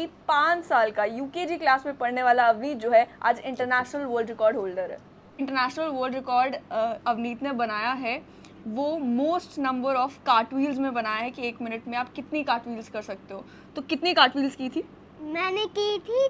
कि 5 साल का यूकेजी क्लास में पढ़ने वाला अवनीत जो है आज इंटरनेशनल वर्ल्ड रिकॉर्ड होल्डर है। इंटरनेशनल वर्ल्ड रिकॉर्ड अवनीत ने बनाया है, वो मोस्ट नंबर ऑफ कार्टव्हील्स में बनाया है कि 1 मिनट में आप कितनी कार्टव्हील्स कर सकते हो। तो कितनी कार्टव्हील्स की थी? मैंने की थी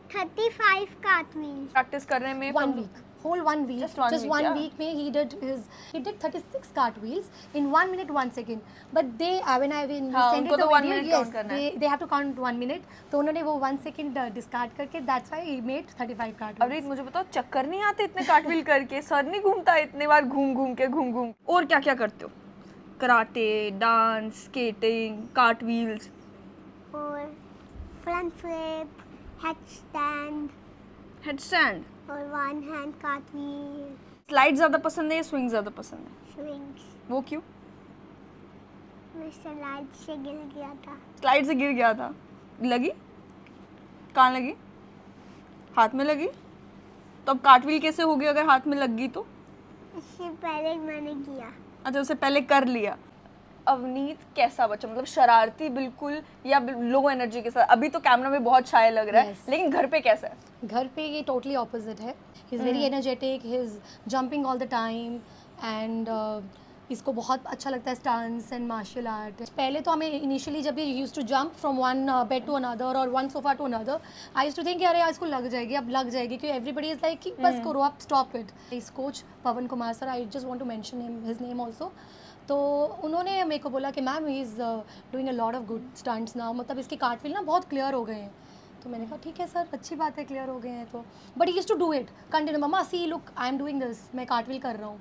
35 कार्टव्हील्स। प्रैक्टिस करने में One week, whole 1 week, Just one week, yeah. week में he did 36 cartwheels in 1 minute 1 second. But they when we हाँ, send उनको it the तो 1 video, minute yes, count करना है। they have to count 1 minute. तो उन्होंने वो 1 second discard करके that's why he made 35 cartwheels. Avneet मुझे बताओ, चक्कर नहीं आते इतने कार्टव्हील करके? सर नहीं घूमता इतने बार घूम घूम? और क्या क्या करते हो? कराटे, डांस, स्केटिंग, कार्टव्हील्स और फ्रंट फ्लिप, हेडस्टैंड हेडस्टैंड। और वन हैंड कार्टव्हील, स्लाइड ज़्यादा पसंद है या स्विंग ज़्यादा पसंद है? स्विंग्स। वो क्यों? मैं स्लाइड से गिर गया था। स्लाइड से गिर गया था, लगी? कहाँ लगी? हाथ में लगी? तो अब कार्टव्हील कैसे होगी अगर हाथ में लग गई तो? इससे पहले मैंने किया। अच्छा, उससे पहले कर लिया। अवनीत कैसा बच्चा, मतलब शरारती बिल्कुल या लो एनर्जी के साथ? अभी तो कैमरा में बहुत शाय लग रहा है, Yes. लेकिन घर पे कैसा है? घर पे ये totally opposite है. He's very energetic, he's jumping all the time and इसको बहुत अच्छा लगता है स्टांस एंड मार्शल आर्ट। पहले तो हमें इनिशियली जब ये use to jump from one bed to another और one sofa to another, I use to think अरे यार इसको लग जाएगी, अब लग जाएगी, क्योंकि एवरीबडी इज लाइक कि बस करो आप, स्टॉप इट। इस coach Pavan Kumar sir, I just want to mention his name also. तो उन्होंने मेरे को बोला कि ma'am he is doing a lot of good stunts now, मतलब इसके कार्टव्हील ना बहुत क्लियर हो गए हैं। तो मैंने कहा ठीक है सर, अच्छी बात है, क्लियर हो गए हैं तो। But he use to do it continue, mama see look I am doing this, मैं कार्टव्हील कर रहा हूँ।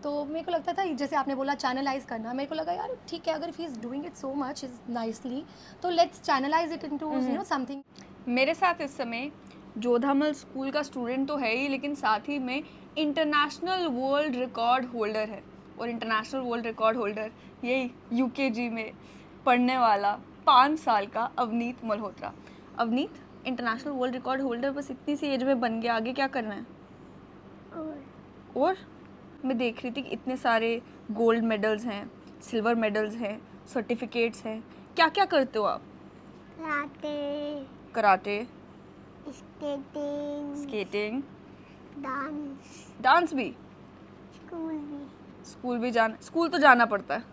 तो मेरे को लगता था जैसे आपने बोला चैनलाइज करना, मेरे को लगा यार ठीक है, अगर he is doing it so much is nicely, तो let's channelise it into you know something. मेरे साथ इस समय जोधामल स्कूल का स्टूडेंट तो है ही, लेकिन साथ ही में इंटरनेशनल वर्ल्ड रिकॉर्ड होल्डर है। और इंटरनेशनल वर्ल्ड रिकॉर्ड होल्डर यही यूकेजी में पढ़ने वाला 5 साल का Avneet Malhotra. Avneet, international world record holder बस इतनी सी एज में बन गया, आगे क्या करना है? और मैं देख रही थी कि इतने सारे गोल्ड मेडल्स हैं, सिल्वर मेडल्स हैं, सर्टिफिकेट्स हैं, क्या क्या करते हो आप? कराटे, स्केटिंग, डांस भी, स्कूल भी जाना। स्कूल तो जाना पड़ता है।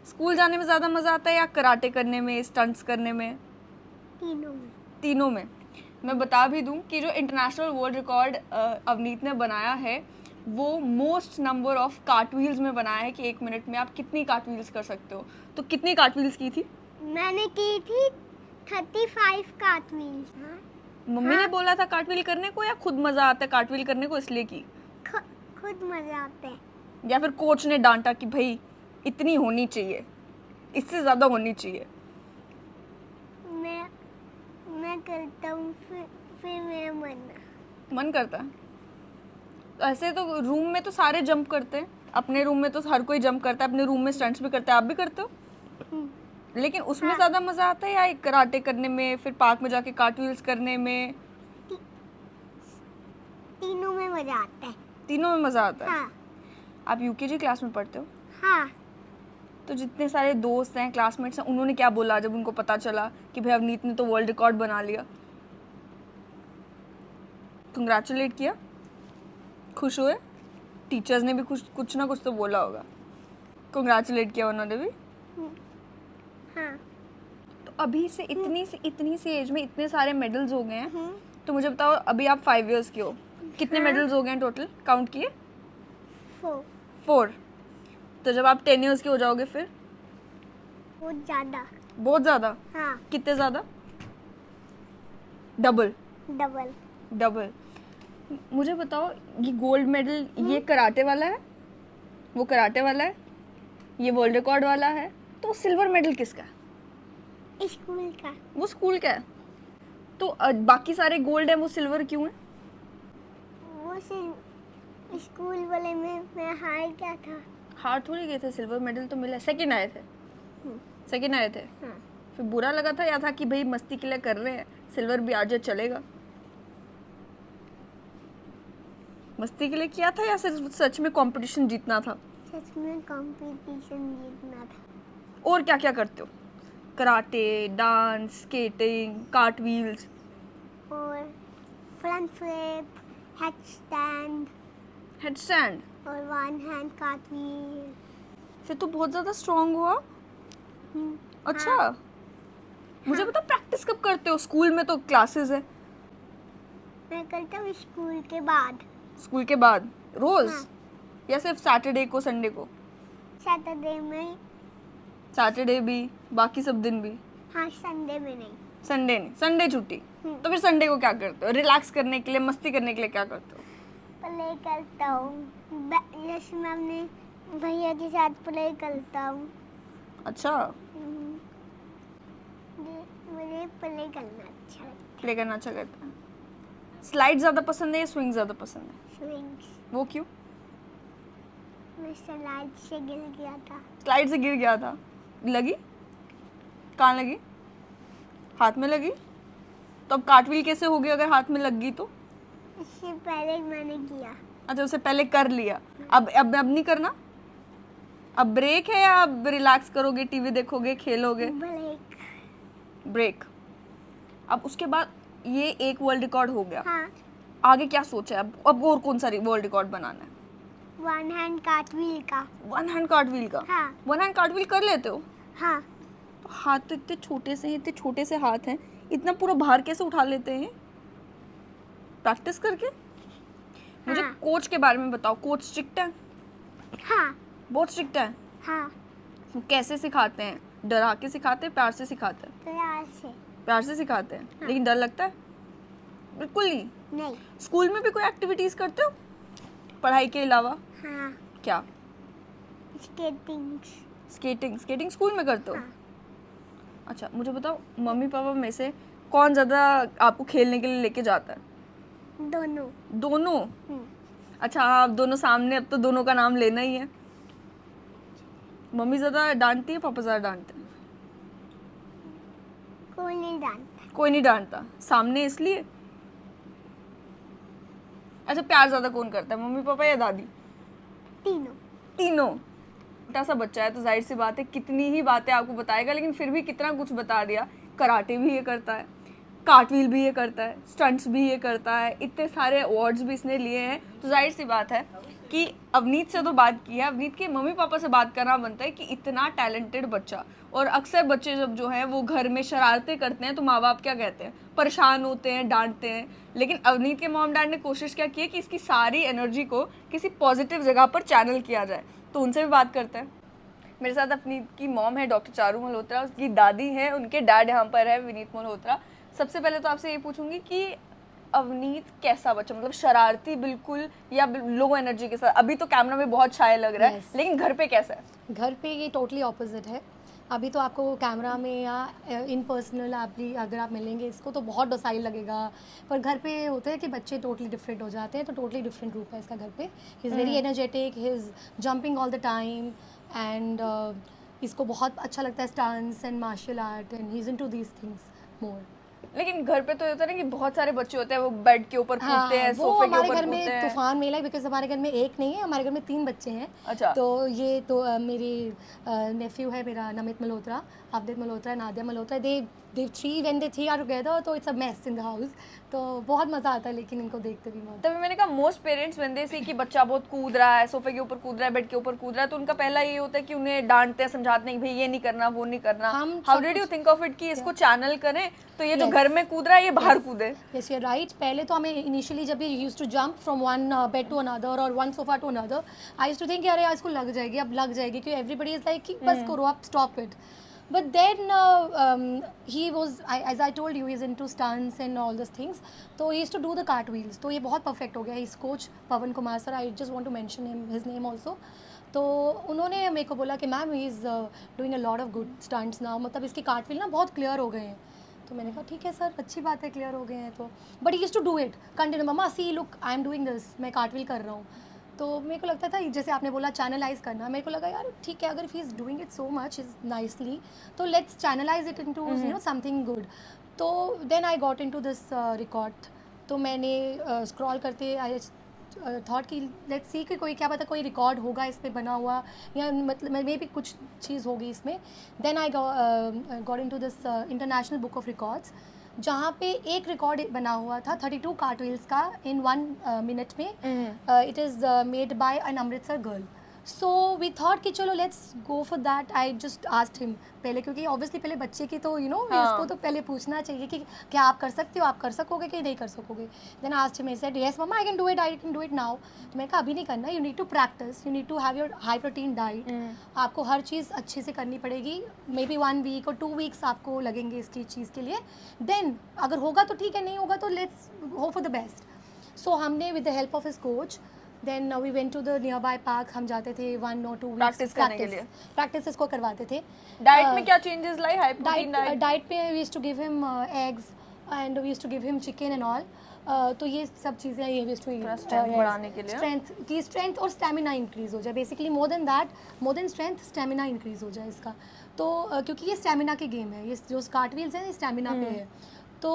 स्कूल जाने में ज़्यादा मज़ा आता है या कराटे करने में, स्टंट्स करने में? तीनों में। मैं बता भी दूं कि जो इंटरनेशनल वर्ल्ड रिकॉर्ड अवनीत ने बनाया है, वो मोस्ट नंबर ऑफ कार्टव्हील्स में बनाया है कि 1 मिनट में आप कितनी कार्टव्हील्स कर सकते हो। तो कितनी कार्टव्हील्स की थी? मैंने की थी 35 कार्टव्हील्स। मम्मी ने बोला था कार्टव्हील करने को, या खुद मज़ा आता है कार्टव्हील करने को इसलिए की? खुद मजा आता है। या फिर कोच ने डांटा कि भाई इतनी होनी चाहिए, इससे ज़्यादा होनी चाहिए? मैं करता हूँ, फिर मेरा मन करता है। तो ऐसे तो रूम में तो सारे जंप करते हैं, अपने रूम में तो हर कोई जंप करता है, अपने रूम में स्टंट्स भी करते हैं, आप भी करते हो? लेकिन उसमें हाँ। ज़्यादा मज़ा आता है या कराटे करने में, फिर पार्क में जाके कार्टव्हील्स करने में? तीनों में मजा आता है। तीनों में मज़ा आता है। हाँ। आप यूकेजी क्लास में पढ़ते हो, हाँ। तो जितने सारे दोस्त हैं, क्लासमेट्स हैं, उन्होंने क्या बोला जब उनको पता चला कि भाई अवनीत ने तो वर्ल्ड रिकॉर्ड बना लिया? कंग्रेचुलेट किया? खुश हुए? टीचर्स ने भी कुछ ना कुछ तो बोला होगा, कंग्रेचुलेट किया उन्होंने भी? हाँ। तो अभी से इतनी सी एज में इतने सारे मेडल्स हो गए हैं। तो मुझे बताओ, अभी आप 5 इयर्स की हो, कितने मेडल्स हो गए हैं टोटल, काउंट किए? 4। तो जब आप 10 इयर्स के हो जाओगे फिर? बहुत ज़्यादा? हाँ। कितने ज़्यादा? डबल? डबल। मुझे बताओ, ये गोल्ड मेडल ये कराटे वाला है, वो कराटे वाला है, ये वर्ल्ड रिकॉर्ड वाला है, तो सिल्वर मेडल किसका है? स्कूल का। वो स्कूल का है। तो बाकी सारे गोल्ड है, वो सिल्वर क्यों है? वो स्कूल वाले में मैं हार गया था। हार थोड़ी गए थे, सिल्वर मेडल तो मिला। सेकंड आए थे? सेकंड आए थे। हाँ। फिर बुरा लगा था या था कि भाई मस्ती के लिए कर रहे हैं, सिल्वर भी आ जाए चलेगा? मस्ती के लिए किया था या सिर्फ सच में कंपटीशन जीतना था? सच में कंपटीशन जीतना था। और क्या क्या करते हो? Karate, dance, skating, cart wheels? और फ्रंट फ्लिप, हेडस्टैंड हेडस्टैंड? और वन हैंड कार्टव्हील। फिर तो बहुत ज़्यादा स्ट्रांग हुआ। अच्छा, हाँ, मुझे बता प्रैक्टिस कब करते हो? स्कूल में तो क्लासेस है। मैं करता हूँ स्कूल के बाद। स्कूल के बाद रोज हाँ। या सिर्फ सैटरडे को, संडे को? सैटरडे में। सैटरडे भी, बाकी सब दिन भी? हाँ, संडे में नहीं। संडे नहीं, संडे छुट्टी। हम्म। तो फिर संडे को क्या करते हो? रिलैक्स करने के लिए, मस्ती करने के लिए क्या करते हो? प्ले करता हूँ, जैसे मैं अपने भैया के साथ प्ले करता हूँ। अच्छा, मुझे प्ले करना अच्छा लगता प्ले करना अच्छा करता है। स्लाइड ज़्यादा पसंद है या स्विंग ज़्यादा पसंद है? है। स्विंग्स। वो क्यों? मैं स्लाइड से गिर गया था। स्लाइड से गिर गया था? लगी? कहाँ लगी? हाथ में लगी? तो अब कार्टव्हील कैसे हो गई अगर हाथ में लग गई तो? इससे पहले मैंने किया। अच्छा, उससे पहले कर लिया। अब नहीं करना? अब ब्रेक है या अब रिलैक्स करोगे, टीवी देखोगे, खेलोगे? ब्रेक। ब्रेक। अब उसके बाद ये एक वर्ल्ड रिकॉर्ड हो गया। हाँ, आगे क्या सोचा है? अब और कौन सा वर्ल्ड रिकॉर्ड बनाना है? वन हैंड कार्टव्हील का। वन हैंड कार्टव्हील का? हाँ। वन हैंड कार्टव्हील कर लेते हो? हाँ, तो हाथ तो इतने छोटे से हैं, इतने छोटे से हाथ हैं, इतना पूरा भार कैसे उठा लेते हैं? प्रैक्टिस करके? मुझे हाँ। कोच के बारे में बताओ। कोच स्ट्रिक्ट है? हाँ, बहुत स्ट्रिक्ट है? हाँ। वो कैसे सिखाते हैं? डरा के सिखाते हैं, प्यार से सिखाते हैं? प्यार से। प्यार से सिखाते हैं। हाँ। लेकिन डर लगता है? बिल्कुल नहीं। नहीं। स्कूल में भी कोई एक्टिविटीज करते हो पढ़ाई के अलावा? हाँ, क्या? स्केटिंग। स्केटिंग? स्केटिंग स्कूल में करते हो? हाँ। अच्छा, मुझे बताओ मम्मी पापा में से कौन ज़्यादा आपको खेलने के लिए लेके जाता है? दोनों। दोनों? अच्छा, हाँ, अब दोनों सामने, अब तो दोनों का नाम लेना ही है। मम्मी ज़्यादा डांटती है, पापा ज़्यादा डांटते हैं? कोई नहीं जानता। कोई नहीं डांटता, सामने इसलिए? अच्छा, प्यार ज़्यादा कौन करता है, मम्मी पापा या दादी? तीनों। तीनों? छोटा सा बच्चा है तो जाहिर सी बात है कितनी ही बातें आपको बताएगा, लेकिन फिर भी कितना कुछ बता दिया। कराटे भी ये करता है, कार्टव्हील भी ये करता है, स्टंट्स भी ये करता है, इतने सारे अवार्ड्स भी इसने लिए हैं। तो जाहिर सी बात है कि अवनीत से तो बात की है, अवनीत के मम्मी पापा से बात करना बनता है कि इतना टैलेंटेड बच्चा। और अक्सर बच्चे जब जो है वो घर में शरारतें करते हैं तो माँ बाप क्या कहते हैं, परेशान होते हैं, डांटते हैं। लेकिन अवनीत के मॉम डैड ने कोशिश क्या की है कि इसकी सारी एनर्जी को किसी पॉजिटिव जगह पर चैनल किया जाए। तो उनसे भी बात करते हैं। मेरे साथ अवनीत की मॉम है डॉक्टर चारू मल्होत्रा, उसकी दादी है, उनके डैड यहाँ पर है विनीत मल्होत्रा। सबसे पहले तो आपसे ये पूछूंगी कि अवनीत कैसा बच्चा, मतलब शरारती बिल्कुल या लो एनर्जी के साथ? अभी तो कैमरा में बहुत शाय लग रहा है, Yes. लेकिन घर पे कैसा है? घर पे ये टोटली ऑपोजिट है। अभी तो आपको कैमरा में या इन पर्सनल आप भी अगर आप मिलेंगे इसको तो बहुत डोसाइल लगेगा, पर घर पे होता है कि बच्चे टोटली डिफरेंट हो जाते हैं। तो टोटली डिफरेंट रूप है इसका घर पे। He is very energetic, he is jumping all the time and इसको बहुत अच्छा लगता है stunts and martial art and he is into these things more. लेकिन घर पे तो होता है ना कि बहुत सारे बच्चे होते हैं, वो बेड के ऊपर कूदते हैं, हाँ, वो सोफे के हमारे ऊपर घर कूदते में हैं। तूफान मेला है, बिकॉज हमारे घर में एक नहीं है, हमारे घर में 3 बच्चे हैं। अच्छा। तो ये तो मेरे नेफ्यू है मेरा नमित मल्होत्रा, अवदित मल्होत्रा, नादिया मल्होत्रा। दे 3 व्हेन दे 3 आर टुगेदर, तो it's a mess in the house. तो बहुत मज़ा आता है लेकिन इनको देखते भी बहुत। तभी मैंने कहा most parents when they see कि बच्चा बहुत कूद रहा है, सोफे के ऊपर कूद रहा है, बेड के ऊपर कूद रहा है, तो उनका पहला ये होता है कि उन्हें डांटते हैं, समझाते हैं कि भाई ये नहीं करना, वो नहीं करना। हम हाउ सब डिड यू कुछ- थिंक ऑफ इट कि इसको चैनल करें, तो ये जो Yes. घर में कूद रहा है ये बाहर कूदे? Yes you right. पहले तो हमें इनिशियली जब ये use to jump from one bed to another और one sofa to another, I use to think अरे इसको लग जाएगी, अब लग जाएगी, क्योंकि एवरीबडी इज लाइक कि बस करो आप, stop it. But then he was, as I told you, is into stunts and all this things. तो he is to do the cartwheels, तो ये बहुत परफेक्ट हो गया। इस coach Pavan Kumar sir, I just want to mention his name also. तो उन्होंने मेरे को बोला कि ma'am he is doing a lot of good stunts now, मतलब इसके कार्ट व्हील ना बहुत क्लियर हो गए हैं। तो मैंने कहा ठीक है सर, अच्छी बात है, क्लियर हो गए हैं तो। But he used to do it continue, mama see look I am doing this, मैं कार्टव्हील कर रहा हूँ। तो मेरे को लगता था जैसे आपने बोला चैनलाइज करना, मेरे को लगा यार ठीक है, अगर if he is doing it so much is nicely, तो let's channelise it into you know something good. तो then I got into this record. तो मैंने स्क्रॉल करते आई थॉट कि लेट्स सी कि कोई क्या पता कोई रिकॉर्ड होगा इस पे बना हुआ, या मतलब मे भी कुछ चीज़ होगी इसमें. Then I got into this international book of records, जहाँ पे एक रिकॉर्ड बना हुआ था 32 कार्टव्हील्स का इन 1 मिनट में. It is made by an Amritsar girl. So we thought कि चलो let's go for that. I just asked him पहले, क्योंकि ऑब्वियसली पहले बच्चे की तो इसको तो पहले पूछना चाहिए कि क्या आप कर सकते हो, आप कर सकोगे कि नहीं कर सकोगे. Then asked him, he said yes mama I can do it now. तो मैं कहा अभी नहीं करना, you need to practice, you need to have your high protein diet. आपको हर चीज़ अच्छे से करनी पड़ेगी. मे बी 1 वीक और 2 वीक्स आपको लगेंगे इसकी चीज़ के लिए. देन अगर होगा तो ठीक है, नहीं होगा तो let's hope for the best. So हमने with the help of his coach, then we went to the nearby park. हम जाते थे 1 or 2 वीक्स Practice करने के लिए. प्रैक्टिस इसको करवाते थे. डाइट में क्या चेंजेस लाई? High protein diet. डाइट पे we used to give him eggs and we used to give him chicken and all. तो ये सब चीज़ें ये यूज्ड टू strength बढ़ाने के लिए. स्ट्रेंथ और स्टेमिना इंक्रीज हो जाए. Basically more than strength stamina increase हो जाए इसका. तो क्योंकि ये स्टेमिना की गेम है, ये जो कार्टव्हील्स हैं ये स्टेमिना पे है. तो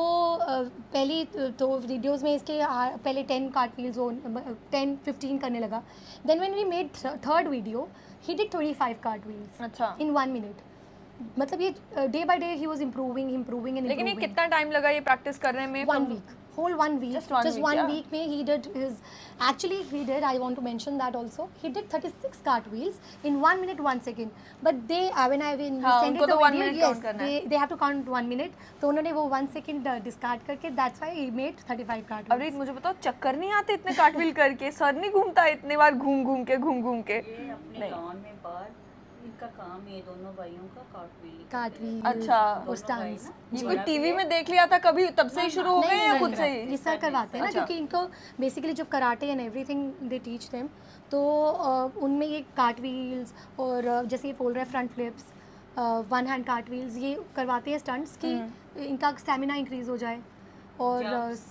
पहली तो वीडियोस में इसके पहले 10 कार्टव्हील्स 10-15 करने लगा. Then when we made third video he did 25 cartwheels अच्छा. In 1 minute. मतलब ये day by day he was improving and लेकिन ये कितना टाइम लगा ये प्रैक्टिस करने में? 1 week, whole 1 week, Just one week, week में he did his, actually he did, I want to mention that also, he did 36 cartwheels in 1 minute 1 second. But they when we हाँ, send उनको it तो the 1 video, minute yes, count करना है. they have to count 1 minute. तो उन्होंने वो 1 second discard करके that's why he made 35 cartwheels. अरे मुझे बताओ, चक्कर नहीं आते इतने कार्टव्हील करके? सर नहीं घूमता इतने बार घूम घूम के? ये अपने गांव में बाहर इनका काम, ये दोनों भाइयों का Cartwheels अच्छा. और stunts. ये कोई टीवी में देख लिया था कभी, तब से ही शुरू हो गए या खुद से ही? ये सर करवाते हैं ना, अच्छा. क्योंकि इनको बेसिकली जो karate and everything they teach them. तो उनमें ये कार्टव्हील्स और जैसे ये बोल रहे हैं फ्रंट फ्लिप्स, 1 हैंड कार्टव्हील्स, ये करवाते हैं स्टंट्स कि इनका स्टेमिना इंक्रीज हो जाए और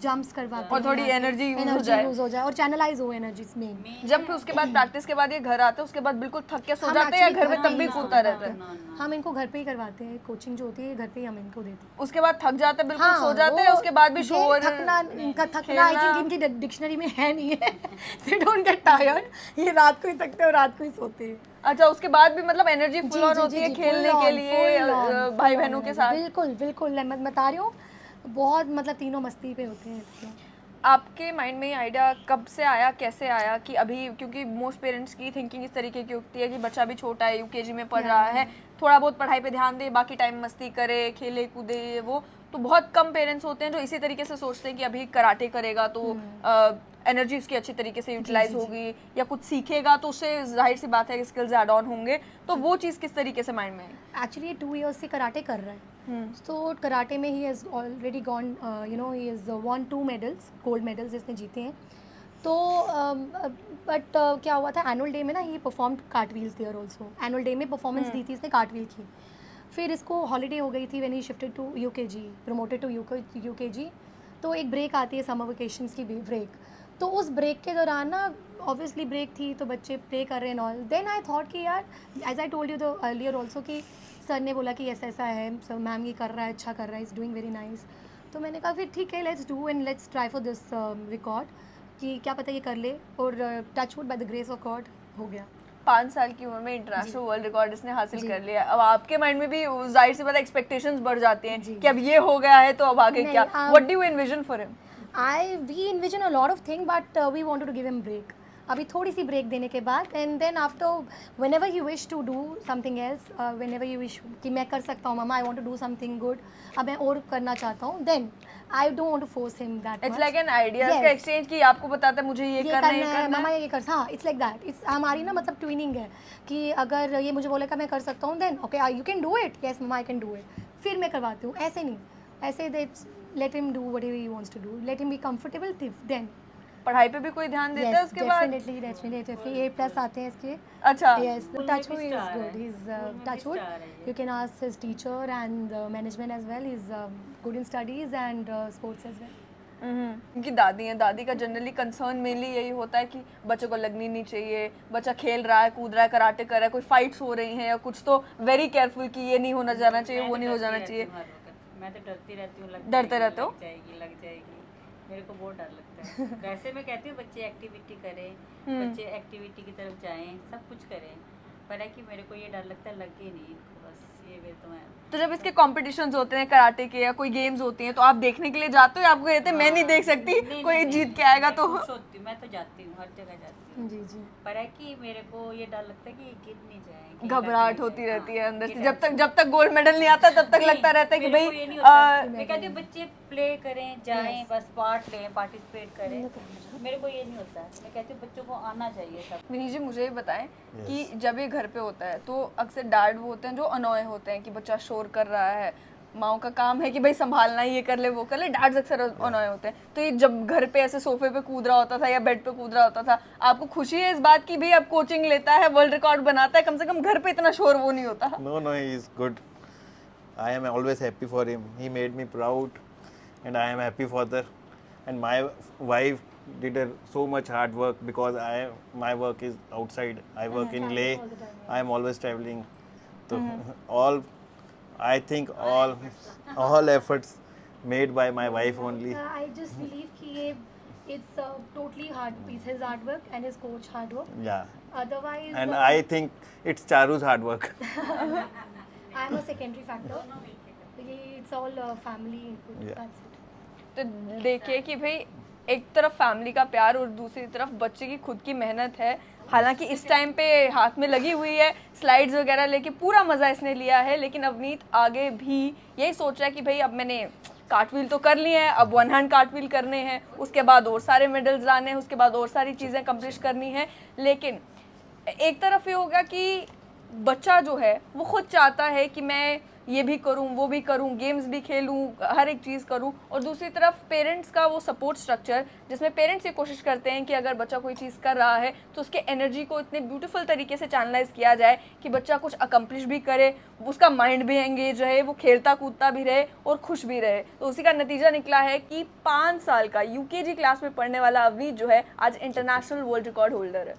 जंप्स करवाते हैं और थोड़ी energy use हो जाए और चैनलाइज हो एनर्जीज में. जब फिर उसके बाद प्रैक्टिस के बाद ये घर आते हैं, उसके बाद बिल्कुल थक के सो जाते हैं या घर में तब भी कूदता रहता है? हम इनको घर पे ही करवाते हैं. कोचिंग जो होती है घर पे ही हम इनको देते हैं. उसके बाद थक जाते हैं, बिल्कुल सो जाते हैं, उसके बाद भी शोर. इनका थकना आई थिंक इनकी डिक्शनरी में है नहीं है. They don't get tired. ये रात को ही थकते हैं और रात को ही सोते हैं. अच्छा, उसके बाद भी मतलब एनर्जी फुल ऑन होती है खेलने के लिए भाई बहनों के साथ? बिल्कुल बिल्कुल. मैं बता रही हूँ, बहुत मतलब तीनों मस्ती पे होते हैं. आपके माइंड में ये आइडिया कब से आया, कैसे आया कि अभी, क्योंकि मोस्ट पेरेंट्स की थिंकिंग इस तरीके की होती है कि बच्चा भी छोटा है, यूकेजी में पढ़ रहा है, थोड़ा बहुत पढ़ाई पे ध्यान दे, बाकी टाइम मस्ती करे, खेले कूदे, ये वो. तो बहुत कम पेरेंट्स होते हैं जो इसी तरीके से सोचते हैं कि अभी कराटे करेगा तो एनर्जी उसकी अच्छी तरीके से यूटिलाइज होगी, या कुछ सीखेगा तो उससे जाहिर सी बात है कि स्किल्स ऐड ऑन होंगे. तो वो चीज़ किस तरीके से माइंड में है? एक्चुअली 2 years से कराटे कर रहा है. तो कराटे में he has already gone, he has won 2 medals, gold medals इसने जीते हैं. तो बट क्या हुआ था, एनुअल डे में ना, he performed cartwheels there also. Annual day में परफॉर्मेंस दी थी इसने कार्टव्हील की. फिर इसको हॉलीडे हो गई थी when he shifted to UKG, promoted to UKG. तो एक ब्रेक आती है, समर वेकेशंस की ब्रेक. तो उस ब्रेक के दौरान ना, ऑब्वियसली ब्रेक थी तो बच्चे प्ले कर रहे हैं ऑल. देन आई थॉट कि यार, as I told you the earlier also, कि सर ने बोला कि ऐसा है, सर मैम ये कर रहा है, अच्छा कर रहा है, इज़ डूइंग वेरी नाइस. तो मैंने कहा फिर ठीक है, let's do and let's try for this record, कि क्या पता ये कर ले. और touchwood by the grace of God हो गया. 5 साल की उम्र में इंटरनेशनल वर्ल्ड रिकॉर्ड इसने हासिल कर लिया. अब आपके माइंड में भी जाहिर सी बात है एक्सपेक्टेशंस बढ़ जाते हैं कि अब ये हो गया है तो अब आगे क्या? What do you envision for him? we envision a lot of things, but we wanted to give him break. अभी थोड़ी सी ब्रेक देने के बाद, and then after whenever you wish to do something else, whenever you wish कि मैं कर सकता हूँ मम्मा, I want to do something good, अब मैं और करना चाहता हूँ, then I don't want to force him that much. It's like an ideas का exchange कि आपको बताता है मुझे ये करना है, मम्मा ये कर. हाँ, it's like that. It's हमारी ना मतलब ट्विनिंग है कि अगर ये मुझे बोलेगा मैं कर सकता हूँ, then okay you can do it, yes mama I can do it, फिर मैं करवाती हूँ. ऐसे नहीं, ऐसे let him do whatever he wants to do, let him be comfortable, then. पढ़ाई पे भी कोई ध्यान देता है उसके बाद? Definitely A+ आते हैं इसके. अच्छा. Yes, Touchwood is good. He's Touchwood. You can ask his teacher and management as well. He's good in studies and sports as well. उनकी दादी हैं, दादी का जनरली कंसर्न मेनली यही होता है कि बच्चों को लगनी नहीं चाहिए, बच्चा खेल रहा है, कूद रहा है, कराटे कर रहा है, कोई फाइट्स हो रही हैं या कुछ, तो वेरी केयरफुल कि ये नहीं होना जाना चाहिए, वो नहीं हो जाना चाहिए. मैं तो डरती रहती हूँ. डरते रहते हो? लग जाएगी. मेरे को बहुत डर लगता है। वैसे मैं कहती हूँ बच्चे एक्टिविटी करें, बच्चे एक्टिविटी की तरफ जाएं, सब कुछ करें, पर है कि मेरे को ये डर लगता है लगे नहीं इनको, बस ये मेरे तो मैं। तो जब इसके कॉम्पिटिशन्स होते हैं कराटे के या कोई गेम्स होती हैं तो आप देखने के लिए जाते हो या आपको कहते हैं मैं नहीं देख सकती, कोई जीत के आएगा तो? खुश होती हूँ, मैं तो जाती हूँ, हर जगह जाती हूँ। जी जी। पर है कि मेरे को ये डर लगता है कि ये गिर नहीं जाए, कहीं घबराहट लग होती नहीं जाए। रहती है हाँ, अंदर ये से, रहता है। जब तक गोल्ड मेडल नहीं आता तब तक नहीं, लगता रहता है कि मेरे भाई को ये नहीं होता। मैं कहती हूँ बच्चे प्ले करें, जाएं, बस पार्ट लें, पार्टिसिपेट करें, मेरे को ये नहीं होता। मैं कहती हूँ बच्चों को आना चाहिए सब। विनी जी मुझे ये बताएं कि जब ये घर पे होता है तो अक्सर डैड वो होते हैं जो अनोय होते हैं कि बच्चा शोर कर रहा है, माओ का काम है कि भाई संभालना, ये कर ले वो कर ले, डैड्स अक्सर अनोय होते हैं। तो ये जब घर पे ऐसे सोफे पे कूद रहा होता था या बेड पे कूद रहा होता था, आपको खुशी है इस बात की भाई अब कोचिंग लेता है, वर्ल्ड रिकॉर्ड बनाता है, कम से कम घर पे इतना शोर वो नहीं होता? No, no, he is good. I am always happy for him. He made me proud, and I am happy father. And my wife did so much hard work because my work is outside. I work in Leh. I am always traveling. So all, I think all efforts made by my wife only. I just believe कि it's totally his hard work and his coach hard work. Yeah. Otherwise, And I think it's Charu's hard work. I'm a secondary factor. It's all family input. Yeah. That's it. तो देखिए कि भाई एक तरफ family का प्यार और दूसरी तरफ बच्चे की खुद की मेहनत है। हालांकि इस टाइम पे हाथ में लगी हुई है, स्लाइड्स वगैरह लेके पूरा मज़ा इसने लिया है, लेकिन अवनीत आगे भी यही सोच रहा है कि भाई अब मैंने कार्टव्हील तो कर लिए हैं, अब वन हैंड कार्टव्हील करने हैं, उसके बाद और सारे मेडल्स लाने हैं, उसके बाद और सारी चीज़ें कंप्लीट करनी है। लेकिन एक तरफ ये होगा कि बच्चा जो है वो खुद चाहता है कि मैं ये भी करूं, वो भी करूं, गेम्स भी खेलूं, हर एक चीज़ करूं, और दूसरी तरफ पेरेंट्स का वो सपोर्ट स्ट्रक्चर जिसमें पेरेंट्स ये कोशिश करते हैं कि अगर बच्चा कोई चीज़ कर रहा है तो उसके एनर्जी को इतने ब्यूटीफुल तरीके से चैनलाइज किया जाए कि बच्चा कुछ अकम्प्लिश भी करे, उसका माइंड भी एंगेज रहे, वो खेलता कूदता भी रहे और खुश भी रहे। तो उसी का नतीजा निकला है कि 5 साल का UKG क्लास में पढ़ने वाला अवनीत जो है आज इंटरनेशनल वर्ल्ड रिकॉर्ड होल्डर है।